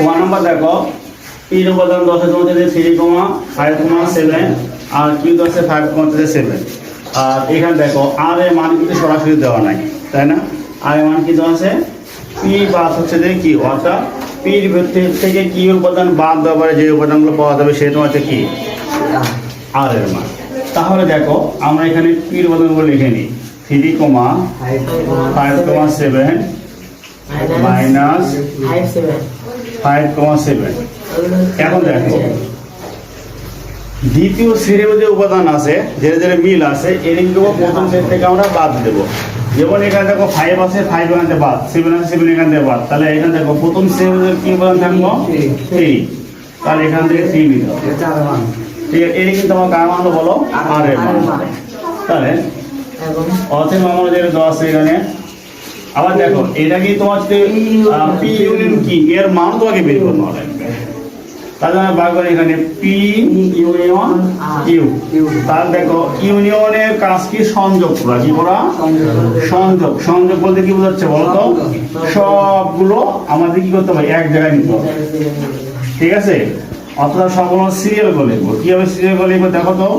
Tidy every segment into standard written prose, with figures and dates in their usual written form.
1 নম্বর দেখো পি এর উপাদান 10 এর মধ্যে 3,5,7 আর কিউ 10 এর 5,7 আর এখানে দেখো আর এর মান কিন্তু সরাসরি দেওয়া নাই তাই না আর এর মান কি দেওয়া আছে পি বাদ হচ্ছে যে কিউ অর্থাৎ পি এর ভিতর থেকে কিউ এর উপাদান বাদ দেওয়ার পরে যে উপাদানগুলো পাওয়া যাবে সেটা হচ্ছে কি আর এর মান তাহলে দেখো আমরা এখানে পি এর উপাদানগুলো লিখে নিই 3,5,7 মাইনাস 5,7 এখন দেখো দ্বিতীয় শ্রেণীর যে উপাদান আছে যে মিল আছে এর কিন্তু প্রথম সেট থেকে আমরা বাদ দেব যেমন এখানে দেখো 5 আছে 5 এখান থেকে বাদ 7 আছে 7 এখান থেকে বাদ তাহলে এখানে দেখো প্রথম শ্রেণীর কি উপাদান থাকবো 3 তাহলে এখান থেকে 3 নিতে হবে ঠিক আছে এর কিন্তু আমার কার মান বলো আর এর মান তাহলে অতএব আমাদের 10 এখানে আবার দেখো এটা কি তোমার পি ইউনিয়ন কি এর মান তোমাকে বের করতে হবে তাহলে আমরা বার করি এখানে পি ইউনিয়ন কিউ তাহলে দেখো ইউনিয়নের কাজ কি সংযোগ করা কি করা সংযোগ সংযোগ বলতে কি বোঝাচ্ছে বলো তো সবগুলো আমাদের কি করতে হবে এক জায়গায় নিতে হবে ঠিক আছে অথবা সবগুলো সিরিয়াল করে লিখবো কিভাবে সিরিয়াল করে লিখবো দেখো তো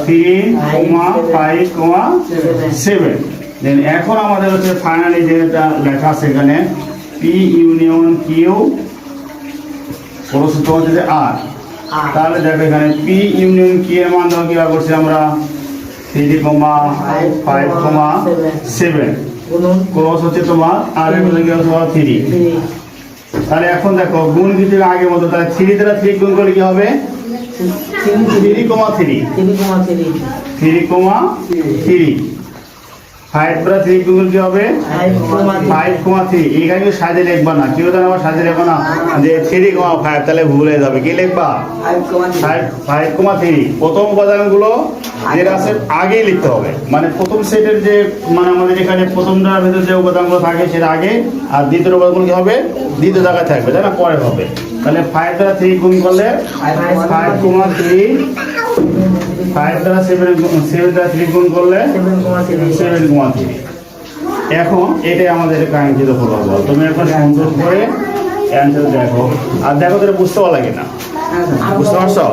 3,5,7 দেন এখন আমাদের হচ্ছে ফাইনালি যেটা লেখা আছে এখানে পি ইউনিয়ন কিউ প্রস্থ হচ্ছে আর তাহলে দেখো এখানে পি ইউনিয়ন কি এর মান দেওয়া কিভাবে করছি আমরা 3,5,7 ক্রস হচ্ছে তোমার আর এর মধ্যে কি হচ্ছে 3 তাহলে এখন দেখো গুণ কিছু আগে মতো তাহলে 3 দ্বারা 3 গুণ করলে কি হবে 3,3 5 দ্বারা 3 গুণ কি হবে 5,3 এখানে সাজে লিখবা না কেউ জানো আবার সাজে লিখবা না যে 3,5 তাহলে ভুল হয়ে যাবে কি লিখবা 5,3 প্রথম উপাদানগুলো যেটা আছে আগেই লিখতে হবে মানে প্রথম সেটের যে মানে আমাদের এখানে প্রথমটার ভিতরে যে উপাদানগুলো থাকে সেটা আগে আর দ্বিতীয় উপাদানগুলো কি হবে দ্বিতীয় জায়গায় থাকবে তাই না পরে হবে তাহলে 5 দ্বারা 3 গুণ করলে 5,3 5 দ্বারা 7 দ্বারা 3 গুণ করলে 7,3 এখন এটাই আমাদের কাঙ্ক্ষিত ফলাফল তুমি এখন সুন্দর করে অ্যান্সার দেখো আর দেখো তোরা বুঝতে লাগে না বুঝতে পারছো